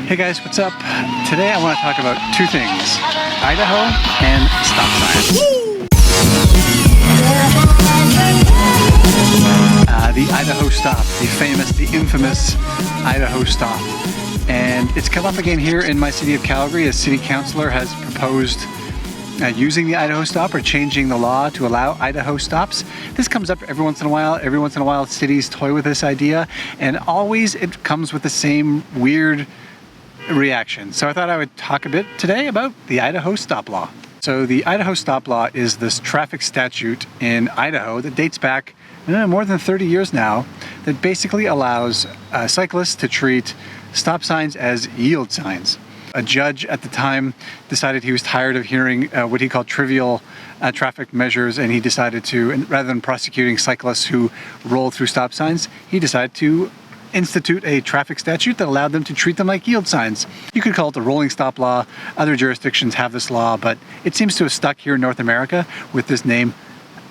Hey guys, what's up? Today I want to talk about two things, Idaho and stop signs. The Idaho Stop, the famous, the infamous Idaho Stop. And it's come up again here in my city of Calgary. A city councilor has proposed using the Idaho Stop or changing the law to allow Idaho stops. This comes up every once in a while. Every once in a while cities toy with this idea, and always it comes with the same weird reaction. So I thought I would talk a bit today about the Idaho Stop Law. So the Idaho Stop Law is this traffic statute in Idaho that dates back more than 30 years now, that basically allows cyclists to treat stop signs as yield signs. A judge at the time decided he was tired of hearing what he called trivial traffic measures, and he decided to, rather than prosecuting cyclists who roll through stop signs, he decided to institute a traffic statute that allowed them to treat them like yield signs. You could call it the rolling stop law. Other jurisdictions have this law, but it seems to have stuck here in North America with this name,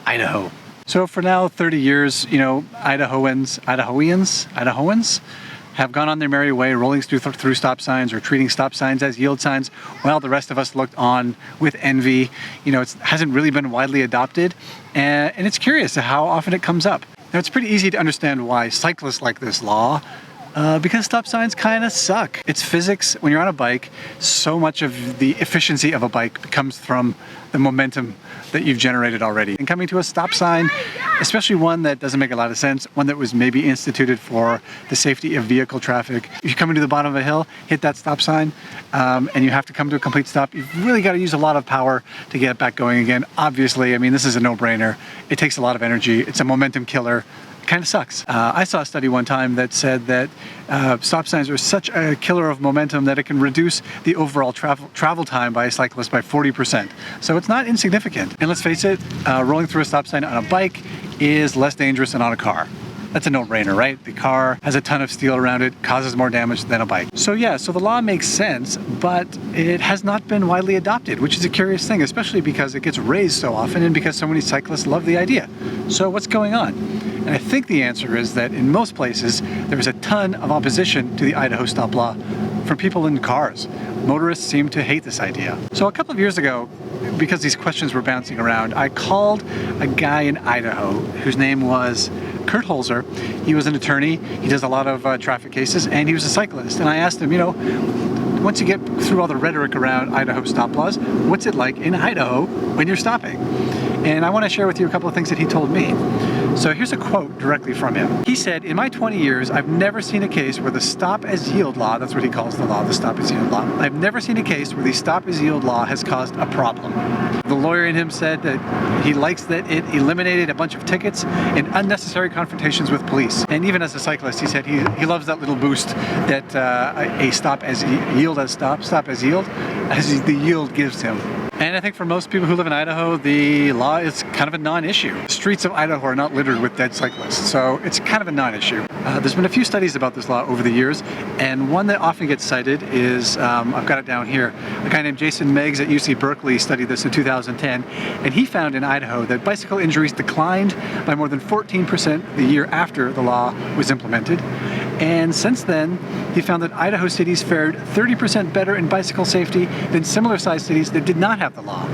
Idaho. So for now, 30 years, Idahoans have gone on their merry way, rolling through stop signs or treating stop signs as yield signs, while the rest of us looked on with envy. It hasn't really been widely adopted, and it's curious how often it comes up. Now, it's pretty easy to understand why cyclists like this law, because stop signs kind of suck. It's physics. When you're on a bike, so much of the efficiency of a bike comes from the momentum that you've generated already. And coming to a stop sign, especially one that doesn't make a lot of sense, one that was maybe instituted for the safety of vehicle traffic. If you're coming to the bottom of a hill, hit that stop sign, and you have to come to a complete stop, you've really got to use a lot of power to get back going again. Obviously, this is a no-brainer. It takes a lot of energy. It's a momentum killer. It kind of sucks. I saw a study one time that said that stop signs are such a killer of momentum that it can reduce the overall travel time by a cyclist by 40%. So it's not insignificant. And let's face it, rolling through a stop sign on a bike is less dangerous than on a car. That's a no-brainer, right? The car has a ton of steel around it, causes more damage than a bike. So the law makes sense, but it has not been widely adopted, which is a curious thing, especially because it gets raised so often and because so many cyclists love the idea. So what's going on? And I think the answer is that in most places, there is a ton of opposition to the Idaho Stop Law from people in cars. Motorists seem to hate this idea. So a couple of years ago, because these questions were bouncing around, I called a guy in Idaho whose name was Kurt Holzer. He was an attorney. He does a lot of traffic cases, and he was a cyclist. And I asked him, once you get through all the rhetoric around Idaho stop laws, what's it like in Idaho when you're stopping? And I want to share with you a couple of things that he told me. So here's a quote directly from him. He said, "In my 20 years, I've never seen a case where the stop as yield law," that's what he calls the law, the stop as yield law, "I've never seen a case where the stop as yield law has caused a problem." The lawyer in him said that he likes that it eliminated a bunch of tickets and unnecessary confrontations with police. And even as a cyclist, he said he loves that little boost that a stop as yield as the yield gives him. And I think for most people who live in Idaho, the law is kind of a non-issue. The streets of Idaho are not littered with dead cyclists, so it's kind of a non-issue. There's been a few studies about this law over the years, and one that often gets cited is, I've got it down here, a guy named Jason Meggs at UC Berkeley studied this in 2010, and he found in Idaho that bicycle injuries declined by more than 14% the year after the law was implemented. And since then, he found that Idaho cities fared 30% better in bicycle safety than similar-sized cities that did not have the law.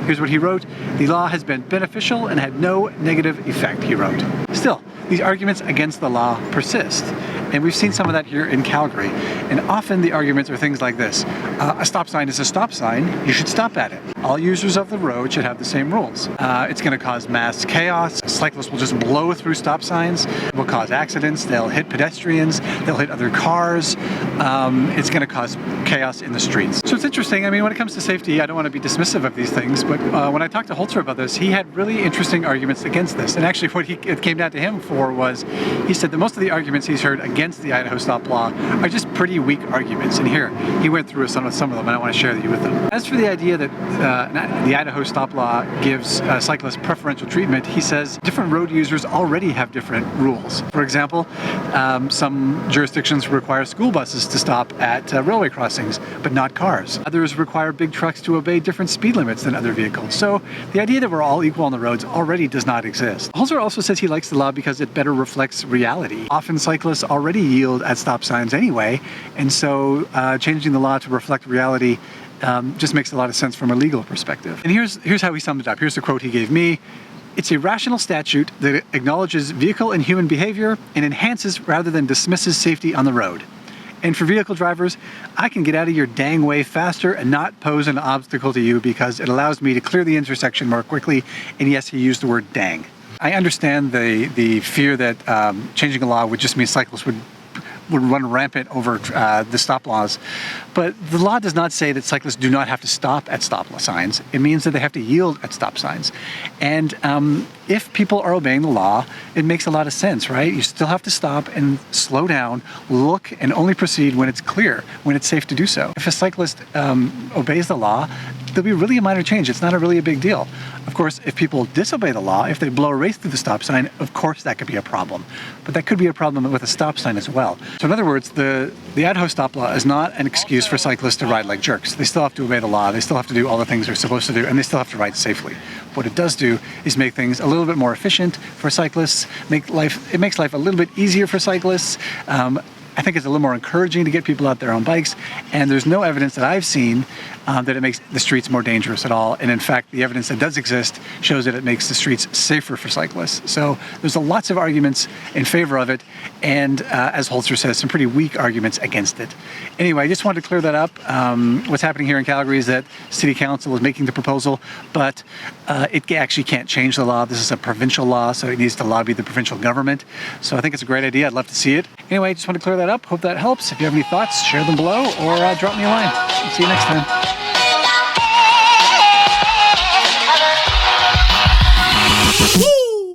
Here's what he wrote: "The law has been beneficial and had no negative effect," he wrote. Still, these arguments against the law persist. And we've seen some of that here in Calgary. And often the arguments are things like this. A stop sign is a stop sign. You should stop at it. All users of the road should have the same rules. It's going to cause mass chaos. Cyclists will just blow through stop signs. It will cause accidents. They'll hit pedestrians. They'll hit other cars. It's going to cause chaos in the streets. So it's interesting. When it comes to safety, I don't want to be dismissive of these things, but when I talked to Holzer about this, he had really interesting arguments against this. And actually what it came down to him for was, he said that most of the arguments he's heard against the Idaho Stop Law are just pretty weak arguments. And here, he went through some of them, and I want to share you with them. As for the idea that the Idaho Stop Law gives cyclists preferential treatment, he says different road users already have different rules. For example, some jurisdictions require school buses to stop at railway crossings, but not cars. Others require big trucks to obey different speed limits than other vehicles. So the idea that we're all equal on the roads already does not exist. Holzer also says he likes the law because it better reflects reality. Often cyclists already already yield at stop signs anyway, and so changing the law to reflect reality just makes a lot of sense from a legal perspective. And here's how he summed it up. Here's the quote he gave me. It's a rational statute that acknowledges vehicle and human behavior and enhances rather than dismisses safety on the road. And for vehicle drivers, I can get out of your dang way faster and not pose an obstacle to you because it allows me to clear the intersection more quickly. And yes, he used the word dang. I understand the fear that changing a law would just mean cyclists would run rampant over the stop laws. But the law does not say that cyclists do not have to stop at stop signs. It means that they have to yield at stop signs. And if people are obeying the law, it makes a lot of sense, right? You still have to stop and slow down, look, and only proceed when it's clear, when it's safe to do so. If a cyclist obeys the law, there'll be really a minor change. It's not really a big deal. Of course, if people disobey the law, if they blow a race through the stop sign, of course that could be a problem. But that could be a problem with a stop sign as well. So in other words, the Idaho Stop Law is not an excuse for cyclists to ride like jerks. They still have to obey the law. They still have to do all the things they're supposed to do, and they still have to ride safely. What it does do is make things a little bit more efficient for cyclists. It makes life a little bit easier for cyclists. I think it's a little more encouraging to get people out there on bikes, and there's no evidence that I've seen that it makes the streets more dangerous at all. And in fact, the evidence that does exist shows that it makes the streets safer for cyclists. So there's lots of arguments in favor of it, and as Holzer says, some pretty weak arguments against it. Anyway, I just wanted to clear that up. What's happening here in Calgary is that City Council is making the proposal, but it actually can't change the law. This is a provincial law, so it needs to lobby the provincial government. So I think it's a great idea. I'd love to see it. Anyway, I just want to clear that up. Hope that helps. If you have any thoughts, share them below or drop me a line. See you next time.